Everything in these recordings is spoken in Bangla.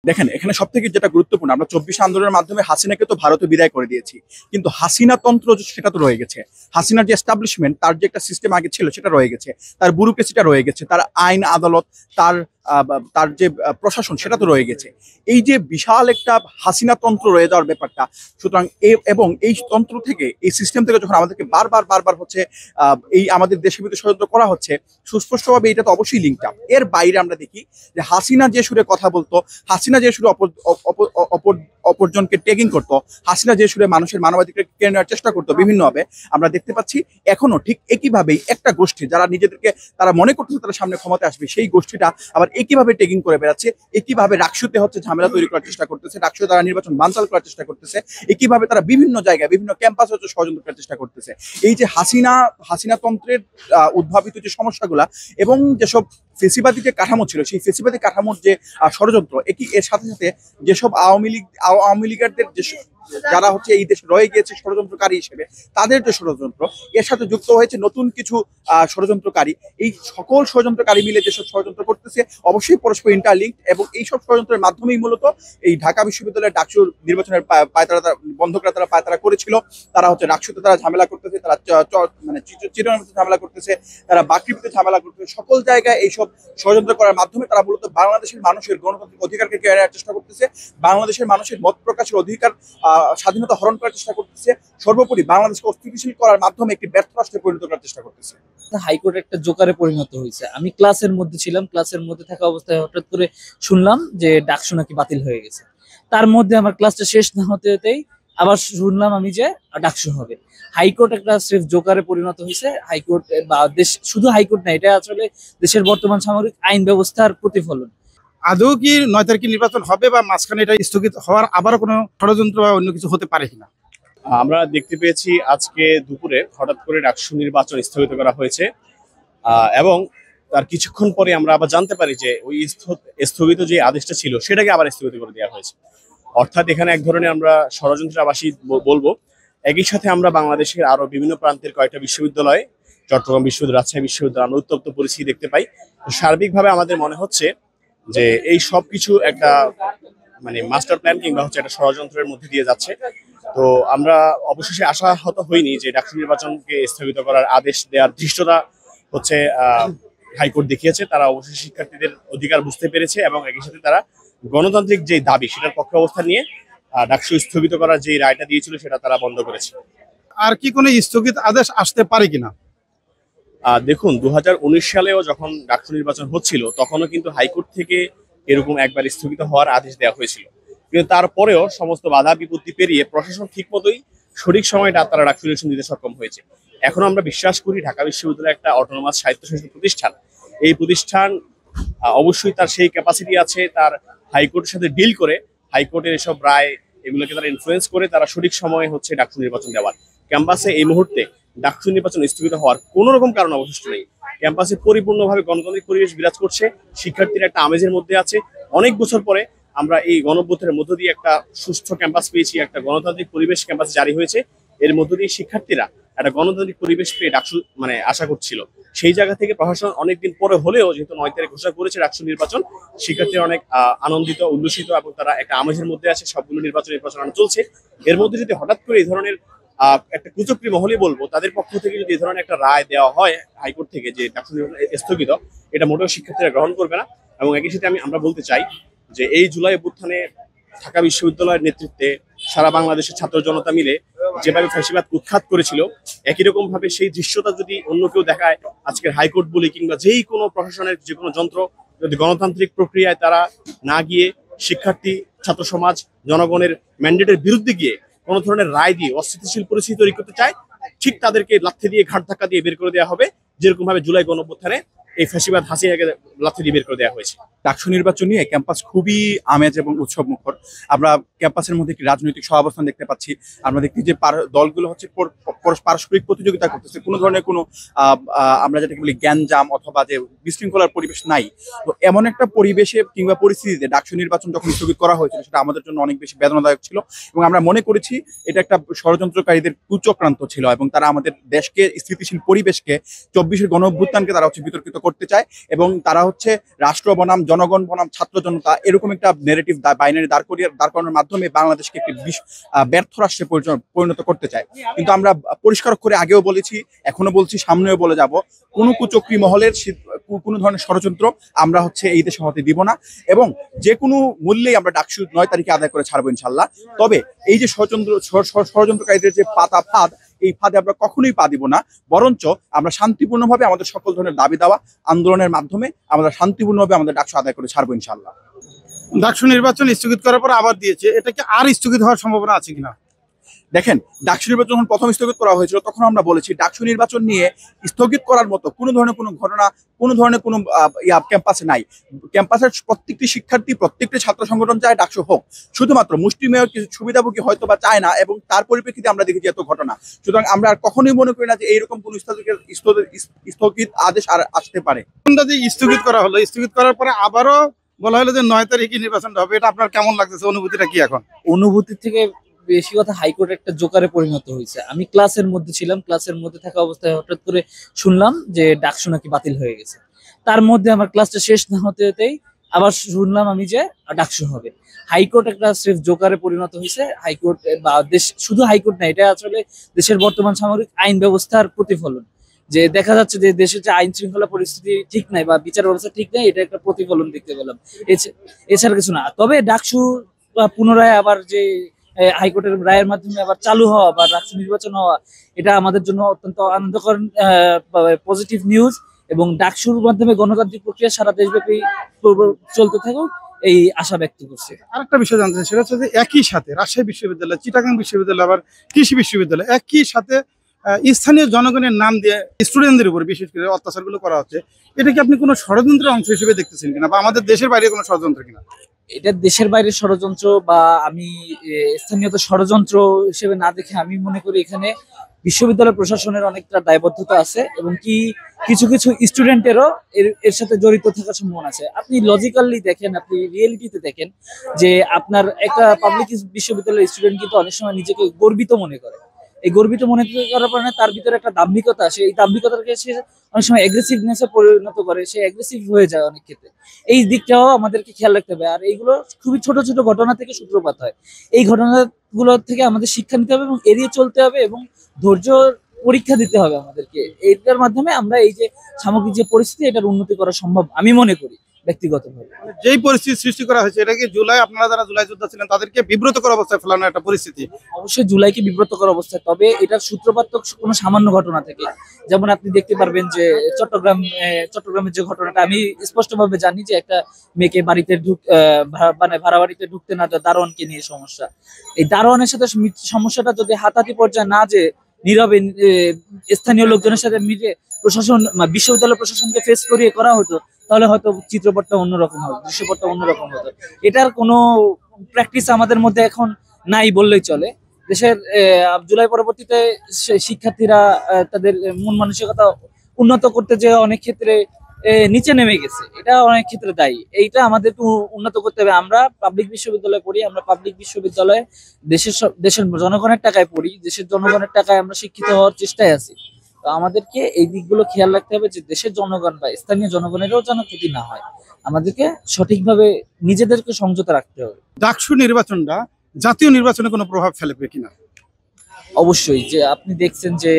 দেখেন এখানে সব থেকে যেটা গুরুত্বপূর্ণ, আমরা 24 আন্দোলনের মাধ্যমে হাসিনাকে তো ভারতে বিদায় করে দিয়েছি, কিন্তু হাসিনা তন্ত্র সেটা তো রয়ে গেছে। হাসিনার যে এস্টাবলিশমেন্ট, তার যে একটা সিস্টেম আগে ছিল সেটা রয়ে গেছে, তার ব্যুরোক্রেসিটা রয়ে গেছে, তার আইন আদালত, তার তার যে প্রশাসন সেটা তো রয়ে গেছে। এই যে বিশাল একটা হাসিনা তন্ত্র রয়ে যাওয়ার ব্যাপারটা, সুতরাং এবং এই তন্ত্র থেকে, এই সিস্টেম থেকে যখন আমাদেরকে বারবার বারবার হচ্ছে এই আমাদের দেশের ভিতরে ষড়যন্ত্র করা হচ্ছে, সুস্পষ্টভাবে এটা তো অবশ্যই লিঙ্ক আপ। এর বাইরে আমরা দেখি যে হাসিনা যে সুরে কথা বলতো, হাসিনা যে সুরে অপরজনকে ট্যাগিং করতো, হাসিনা যে সুরে মানুষের মানবাধিকার কেড়ে নেওয়ার চেষ্টা করতো বিভিন্নভাবে, আমরা দেখতে পাচ্ছি এখনো ঠিক একইভাবেই একটা গোষ্ঠী যারা নিজেদেরকে তারা মনে করতেছে তারা সামনে ক্ষমতা আসবে, সেই গোষ্ঠীটা আবার একইভাবে ট্যাগিং করে বেড়াচ্ছে, একইভাবে রাকসুতে হচ্ছে ঝামেলা তৈরি করার চেষ্টা করতেছে, রাকসুতে তারা নির্বাচন বানচাল করার চেষ্টা করতেছে, একইভাবে তারা বিভিন্ন জায়গায় বিভিন্ন ক্যাম্পাসে হচ্ছে ষড়যন্ত্র করার চেষ্টা করতেছে। এই যে হাসিনা তন্ত্রের উদ্ভাবিত যে সমস্যাগুলা এবং যেসব ফেসিবাদী যে কাঠামো ছিল, সেই ফেসিবাদী কাঠামোর যে ষড়যন্ত্র, এর সাথে সাথে যেসব আওয়ামী লীগারদের যে যারা হচ্ছে এই দেশে রয়ে গিয়েছে ষড়যন্ত্রকারী হিসেবে, তাদের যে ষড়যন্ত্র, এর সাথে যুক্ত হয়েছে নতুন কিছু ষড়যন্ত্রকারী। এই সকল ষড়যন্ত্রকারী মিলে যেসব ষড়যন্ত্র করতেছে অবশ্যই পরস্পর ইন্টারলিঙ্ক, এবং এইসব ষড়যন্ত্রের মাধ্যমেই মূলত এই ঢাকা বিশ্ববিদ্যালয়ের ডাকসুর নির্বাচনের পায়তারা বন্ধকরা তারা পায়তারা করেছিল। তারা হচ্ছে ডাকসুতে তারা ঝামেলা করতেছে, তারা মানে চিরনিতে ঝামেলা করতেছে, তারা বাকৃবিতে ঝামেলা করতেছে, সকল জায়গায় এইসব ষড়যন্ত্র করার মাধ্যমে তারা মূলত বাংলাদেশের মানুষের গণতান্ত্রিক অধিকারকে কেড়ে নেওয়ার চেষ্টা করতেছে, বাংলাদেশের মানুষের মত প্রকাশের অধিকার স্বাধীনতা হরণ করার চেষ্টা করতেছে, সর্বোপরি বাংলাদেশকে অস্থিতিশীল করার মাধ্যমে একটি ব্যর্থ রাষ্ট্রে পরিণত করার চেষ্টা করতেছে। হাইকোর্ট একটা জোকারে পরিণত হয়েছে। আমি ক্লাসের মধ্যে ছিলাম, ক্লাসের মধ্যে থাকা অবস্থায় হঠাৎ করে শুনলাম যে ডাকসু নাকি বাতিল হয়ে গেছে। তার মধ্যে আমার ক্লাসটা শেষ না হতেই আবার শুনলাম আমি যে ডাকসু হবে। হাইকোর্ট একটা স্রেফ জোকারে পরিণত হয়েছে। হাইকোর্ট বা দেশ, শুধু হাইকোর্ট না, এটা আসলে দেশের বর্তমান সামরিক আইন ব্যবস্থার প্রতিফলন। আদৌ কি 9 তারিখে নির্বাচন হবে, বা মাঝখানে এটা স্থগিত হওয়ার আবারও কোনো ষড়যন্ত্র বা অন্য কিছু হতে পারে কিনা? আমরা দেখতে পেয়েছি আজকে দুপুরে হঠাৎ করে ডাকসু নির্বাচন স্থগিত করা হয়েছে, এবং তার কিছুক্ষণ পরে আমরা আবার জানতে পারি যে ওই স্থগিত যে আদেশটা ছিল সেটাকে আবার স্থগিত করে দেওয়া হয়েছে। অর্থাৎ এখানে এক ধরনের আমরা ষড়যন্ত্রাবাসী বলবো। একই সাথে আমরা বাংলাদেশের আরো বিভিন্ন প্রান্তের কয়েকটা বিশ্ববিদ্যালয়, চট্টগ্রাম বিশ্ববিদ্যালয়, রাজশাহী বিশ্ববিদ্যালয়, আমরা উত্তপ্ত পরিস্থিতি দেখতে পাই। সার্বিকভাবে আমাদের মনে হচ্ছে যে এই সব কিছু একটা মানে মাস্টার প্ল্যান কিংবা হচ্ছে একটা ষড়যন্ত্রের মধ্যে দিয়ে যাচ্ছে। তো আমরা অবশেষে আশাহত হইনি যে ডাকসু নির্বাচনকে স্থগিত করার আদেশ দেওয়ার ধৃষ্টতা হচ্ছে হাইকোর্ট দেখিয়েছে। তারা অবশ্যই শিক্ষার্থীদের অধিকার বুঝতে পেরেছে এবং একই সাথে তারা গণতান্ত্রিক যে দাবি সেটার পক্ষে অবস্থান নিয়ে ডাকসু স্থগিত করার যে রায়টা দিয়েছিল সেটা তারা বন্ধ করেছে। আর কি কোনো স্থগিত আদেশ আসতে পারে কিনা? দেখুন, 2019 সালেও যখন ডাকসু নির্বাচন হচ্ছিল তখনও কিন্তু হাইকোর্ট থেকে এরকম একবার স্থগিত হওয়ার আদেশ দেওয়া হয়েছিল, কিন্তু তারপরেও সমস্ত বাধা বিপত্তি পেরিয়ে প্রশাসন ঠিক মতোই সঠিক সময়টা তারা ডাকসু নির্বাচন দিতে সক্ষম হয়েছে। এখন আমরা বিশ্বাস করি ঢাকা বিশ্ববিদ্যালয় একটা অটোনমাস স্বায়ত্তশাসিত প্রতিষ্ঠান। এই প্রতিষ্ঠান অবশ্যই তার সেই ক্যাপাসিটি আছে, তার হাইকোর্টের সাথে ডিল করে হাইকোর্টের এসব রায় এগুলোকে তারা ইনফ্লুয়েন্স করে তারা সঠিক সময়ে হচ্ছে ডাকসু নির্বাচন দেওয়ার। ক্যাম্পাসে এই মুহূর্তে ডাকসু নির্বাচন স্থগিত হওয়ার কোনো রকম কারণ অবশিষ্ট নেই। ক্যাম্পাসে পরিপূর্ণভাবে গণতান্ত্রিক পরিবেশ বিরাজ করছে, শিক্ষার্থীরা একটা আমেজের মধ্যে আছে। অনেক বছর পরে আমরা এই গণঅভ্যুত্থানের মধ্য দিয়ে একটা সুস্থ ক্যাম্পাস পেয়েছি, একটা গণতান্ত্রিক পরিবেশ ক্যাম্পাসে জারি হয়েছে। এর মধ্য দিয়ে শিক্ষার্থীরা একটা গণতান্ত্রিক পরিবেশ পেয়ে ডাকসু মানে আশা করছিল। সেই জায়গা থেকে প্রশাসন অনেকদিন পরে হলেও যেহেতু 9 তারিখ ঘোষণা করেছে ডাকসু নির্বাচন, শিক্ষার্থীরা অনেক আনন্দিত, উল্লসিত এবং তারা একটা আমেজের মধ্যে আছে। সবগুলো নির্বাচনের প্রচারণা চলছে। এর মধ্যে যদি হঠাৎ করে এই ধরনের একটা কুচক্রী মহলই বলবো, তাদের পক্ষ থেকে যদি এই ধরনের একটা রায় দেওয়া হয় হাইকোর্ট থেকে যে ডাকসু স্থগিত, এটা মোটেও শিক্ষার্থীরা গ্রহণ করবে না। এবং একই সাথে আমরা বলতে চাই যে এই জুলাই অভ্যুত্থানে ঢাকা বিশ্ববিদ্যালয়ের নেতৃত্বে সারা বাংলাদেশের ছাত্র জনতা মিলে যেভাবে ফ্যাসিবাদ উৎখাত করেছিল, একই রকম ভাবে সেই দৃশ্যটা যদি অন্য কেউ দেখায়, আজকের হাইকোর্ট বলি কিংবা যেই কোনো প্রশাসনের যে কোনো যন্ত্র যদি গণতান্ত্রিক প্রক্রিয়ায় তারা না গিয়ে শিক্ষার্থী, ছাত্র সমাজ, জনগণের ম্যান্ডেটের বিরুদ্ধে গিয়ে কোনো ধরনের রায় দিয়ে অস্থিতিশীল পরিস্থিতি তৈরি করতে চায়, ঠিক তাদেরকে লাথি দিয়ে ঘাট ধাক্কা দিয়ে বের করে দেওয়া হবে, যেরকম ভাবে জুলাই গণঅভ্যুত্থানে এই ফ্যাসিবাদ হাসিনাকে লাথি দিয়ে বের করে দেওয়া হয়েছে। ডাকসু নির্বাচন নিয়ে ক্যাম্পাস খুবই আমেজ এবং উৎসব মুখর। আমরা ক্যাম্পাসের মধ্যে একটি রাজনৈতিক সহাবস্থান দেখতে পাচ্ছি। আমরা দেখছি যে দলগুলো হচ্ছে পারস্পরিক প্রতিযোগিতা করতেছে, কোনো ধরনের কোনো আমরা যেটাকে বলি গ্যাঞ্জাম অথবা যে বিশৃঙ্খলার পরিবেশ নাই। তো এমন একটা পরিবেশে কিংবা পরিস্থিতিতে ডাকসু নির্বাচন যখন স্থগিত করা হয়েছিল, সেটা আমাদের জন্য অনেক বেশি বেদনাদায়ক ছিল এবং আমরা মনে করেছি এটা একটা ষড়যন্ত্রকারীদের কুচক্রান্ত ছিল এবং তারা আমাদের দেশকে স্থিতিশীল পরিবেশকে 24-এর গণঅভ্যুত্থানকে তারা হচ্ছে বিতর্কিত করতে চায় এবং তারা হচ্ছে রাষ্ট্র বনাম জনগণ বনাম ছাত্র জনতা এরকম একটা নেগেটিভ বাইনারি দাঁড় করানোর মাধ্যমে বাংলাদেশকে একটি ব্যর্থ রাষ্ট্রে পরিণত করতে চায়। কিন্তু আমরা পরিষ্কার করে আগেও বলেছি, এখনো বলছি, সামনেও বলে যাব, কোনো কুচক্রী মহলের কোনো ধরনের ষড়যন্ত্র আমরা হচ্ছে এই দেশে হতে দিব না এবং যে কোনো মূল্যেই আমরা ডাকসু 9 তারিখে আদায় করে ছাড়বো ইনশাল্লাহ। তবে এই যে ষড়যন্ত্রকারীদের যে ফাঁদ, এই ফাঁদে আমরা কখনোই পা দিব না, বরঞ্চ আমরা শান্তিপূর্ণভাবে আমাদের সকল ধরনের দাবি দাওয়া আন্দোলনের মাধ্যমে আমরা শান্তিপূর্ণভাবে আমাদের ডাকসু আদায় করে ছাড়বো ইনশাল্লাহ। ডাকসু নির্বাচন স্থগিত করার পর আবার দিয়েছে, এটা কি আর স্থগিত হওয়ার সম্ভাবনা আছে কিনা? দেখেন, ডাকসু নির্বাচন যখন প্রথম স্থগিত করা হয়েছিল তখন আমরা বলেছি ডাকসু নির্বাচন নিয়ে স্থগিত করার মতো কোনো ধরনের কোনো ঘটনা, কোনো ধরনের কোনো ক্যাম্পাসে নাই। ক্যাম্পাসের প্রত্যেকটি শিক্ষার্থী, প্রত্যেকটি ছাত্র সংগঠন চায় ডাকসু হোক, শুধুমাত্র মুষ্টিমেয় কিছু সুবিধাভোগী হয়তো বা চায় না এবং তার পরিপ্রেক্ষিতে আমরা দেখেছি এত ঘটনা। সুতরাং আমরা আর কখনোই মনে করি না যে এইরকম কোনো স্থগিত আদেশ আর আসতে পারে। যে স্থগিত করা হলো, স্থগিত করার পরে আবারও বলা হলো যে 9 তারিখে নির্বাচনটা হবে, এটা আপনার কেমন লাগতেছে? অনুভূতিটা কি এখন? অনুভূতি থেকে বেশি কথা হাইকোর্ট একটা জোকারে পরিণত হয়েছে। আমি ক্লাসের মধ্যে ছিলাম, ক্লাসের মধ্যে থাকা অবস্থায় হঠাৎ করে শুনলাম যে ডাকসু নাকি বাতিল হয়ে গেছে। তার মধ্যে আমার ক্লাসটা শেষ না হতেই আবার শুনলাম আমি যে ডাকসু হবে। হাইকোর্ট একটা স্রেফ জোকারে পরিণত হয়েছে। হাইকোর্ট বা দেশ, শুধু হাইকোর্ট না, এটা আসলে দেশের বর্তমান সামরিক আইন ব্যবস্থার প্রতিফলন। যে দেখা যাচ্ছে যে দেশের যে আইন শৃঙ্খলা পরিস্থিতি ঠিক নাই বা বিচার ব্যবস্থা ঠিক নাই, এটা একটা প্রতিফলন দেখতে পেলাম, এছাড়া কিছু না। তবে ডাকসু পুনরায় আবার যে হাইকোর্টের রায়ের মাধ্যমে আবার চালু হওয়া বা ডাকসু নির্বাচন হওয়া, এটা আমাদের জন্য অত্যন্ত আনন্দকর পজিটিভ নিউজ এবং ডাকসুর মাধ্যমে গণতান্ত্রিক প্রক্রিয়া সারা দেশব্যাপী চলতে থাকুক এই আশা ব্যক্ত করছে। আরেকটা বিষয় জানতে চাই, সেটা হচ্ছে যে একই সাথে রাজশাহী বিশ্ববিদ্যালয়, চিটাগাং বিশ্ববিদ্যালয়, আবার কৃষি বিশ্ববিদ্যালয়, একই সাথে স্থানীয় জনগণের নাম দিয়ে স্টুডেন্টদের উপর বিশেষ করে অত্যাচারগুলো করা হচ্ছে। এটা কি আপনি কোনো ষড়যন্ত্রের অংশ হিসেবে দেখতেছেন কিনা, বা আমাদের দেশের বাইরে কোনো ষড়যন্ত্র কিনা? এটা দেশের বাইরের ষড়যন্ত্র বা আমি স্থানীয়ত ষড়যন্ত্র হিসেবে না দেখে আমি মনে করি এখানে বিশ্ববিদ্যালয় প্রশাসনের অনেকটা দায়বদ্ধতা আছে এবং কি কিছু কিছু স্টুডেন্টেরও এর সাথে জড়িত থাকার সম্ভাবনা আছে। আপনি লজিক্যালি দেখেন, আপনি রিয়েলিটিতে দেখেন যে আপনার একটা পাবলিক বিশ্ববিদ্যালয়ের স্টুডেন্ট কিন্তু অনেক সময় নিজেকে গর্বিত মনে করে। এই গর্বিত মনে করার কারণে তার ভিতরে একটা দাম্ভিকতা আসে, এই দাম্ভিকতাকে সে অনেক সময় এগ্রেসিভনেসে পরিণত করে, সে এগ্রেসিভ হয়ে যায় অনেক ক্ষেত্রে। এই দিকটাও আমাদেরকে খেয়াল রাখতে হবে। আর এইগুলো খুবই ছোট ছোট ঘটনা থেকে সূত্রপাত হয়। এই ঘটনাগুলো থেকে আমাদের শিক্ষা নিতে হবে এবং এড়িয়ে চলতে হবে এবং ধৈর্য পরীক্ষা দিতে হবে আমাদেরকে। এটার মাধ্যমে আমরা এই যে সামগ্রিক যে পরিস্থিতি, এটার উন্নতি করা সম্ভব আমি মনে করি ব্যক্তিগতভাবে। যেই পরিস্থিতি সৃষ্টি করা হয়েছে, এটা কি জুলাই, আপনারা যারা জুলাই যোদ্ধা ছিলেন তাদেরকে বিব্রতকর অবস্থায় ফেলানো একটা পরিস্থিতি? অবশ্যই জুলাইকে বিব্রতকর অবস্থায়, তবে এটার সূত্রপাত তো কোনো সামান্য ঘটনা থেকে। যেমন আপনি দেখতে পারবেন যে চট্টগ্রামের যে ঘটনাটা, আমি স্পষ্টভাবে জানি যে একটা মেয়েকে বাড়িতে মানে ভাড়া বাড়িতে ঢুকতে না দেওয়া, দারোয়ানকে নিয়ে সমস্যা। এই দারোয়ানের সাথে সমস্যাটা যদি হাতাহাতি পর্যায়ে না, যে নীরবে স্থানীয় লোকজনের সাথে মিলে প্রশাসন, বিশ্ববিদ্যালয় প্রশাসনকে ফেস করিয়ে করা হতো, তাহলে হয়তো চিত্রপটটা অন্যরকম হতো, দৃশ্যপটটা অন্যরকম হতো। এটার কোনো প্র্যাকটিস আমাদের মধ্যে এখন নাই বললেই চলে। দেশের জুলাই পরবর্তীতে শিক্ষার্থীরা তাদের মন মানসিকতা উন্নত করতে যে অনেক ক্ষেত্রে নিচে নেমে গেছে, এটা অনেক ক্ষেত্রে দায়ী। এইটা আমাদেরকে উন্নত করতে হবে। আমরা পাবলিক বিশ্ববিদ্যালয়ে পড়ি, আমরা পাবলিক বিশ্ববিদ্যালয়ে দেশের জনগণের টাকায় পড়ি, দেশের জনগণের টাকায় আমরা শিক্ষিত হওয়ার চেষ্টায় আছি। তো আমাদেরকে এই দিকগুলো খেয়াল রাখতে হবে যে দেশের জনগণ বা স্থানীয় জনগণেরও যেন ক্ষতি না হয়। আমাদেরকে সঠিকভাবে নিজেদেরকে সংযত রাখতে হবে। ডাকসু নির্বাচনটা জাতীয় নির্বাচনে কোনো প্রভাব ফেলবে কিনা? অবশ্যই। যে আপনি দেখছেন যে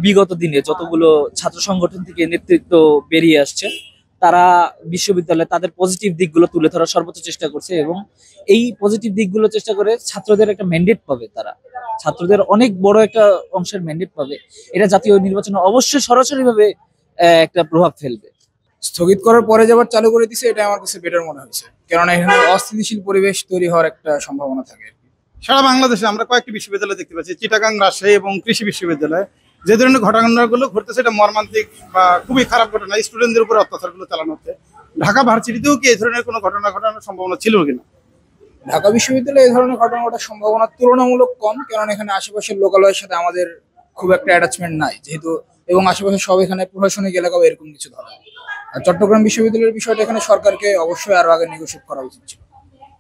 বিগত দিনে যতগুলো ছাত্র সংগঠন থেকে নেতৃত্ব বেরিয়ে আসছে, তারা বিশ্ববিদ্যালয়ে তাদের পজিটিভ দিকগুলো তুলে ধরার সর্বোচ্চ চেষ্টা করছে এবং এই পজিটিভ দিকগুলো চেষ্টা করে ছাত্রদের একটা ম্যান্ডেট পাবে, তারা ছাত্রদের অনেক বড় একটা অংশের ম্যান্ডেট পাবে। এটা জাতীয় নির্বাচনে অবশ্যই সরাসরিভাবে একটা প্রভাব ফেলবে। স্থগিত করার পরে যে আবার চালু করে দিছে, এটা আমার কাছে বেটার মনে হয়েছে, কেননা এখানে অস্থিতিশীল পরিবেশ তৈরি হওয়ার একটা সম্ভাবনা থাকে। সারা বাংলাদেশে আমরা কয়েকটি বিশ্ববিদ্যালয় দেখতে পাচ্ছি, চিটাগাং, রাজশাহী এবং কৃষি বিশ্ববিদ্যালয়, যে ধরনের ঘটনাগুলো ঘটতেছে এটা মর্মান্তিক বা খুবই খারাপ ঘটনা। স্টুডেন্টদের উপর অত্যাচারগুলো চালানো হচ্ছে। ঢাকা ভার্সিটিতেও কি এই ধরনের কোনো ঘটনা ঘটানোর সম্ভাবনা ছিল কিনা? ঢাকা বিশ্ববিদ্যালয়ে এই ধরনের ঘটনা ঘটার সম্ভাবনা তুলনামূলক কম, কেননা এখানে আশেপাশের লোকালয়ের সাথে আমাদের খুব একটা অ্যাটাচমেন্ট নাই যেহেতু, এবং আশেপাশে সব এখানে প্রশাসনিক এলাকাও এরকম কিছু ধরা। আর চট্টগ্রাম বিশ্ববিদ্যালয়ের বিষয়টা এখানে সরকারকে অবশ্যই আরো আগে নেগোশিয়েট করা উচিত ছিল।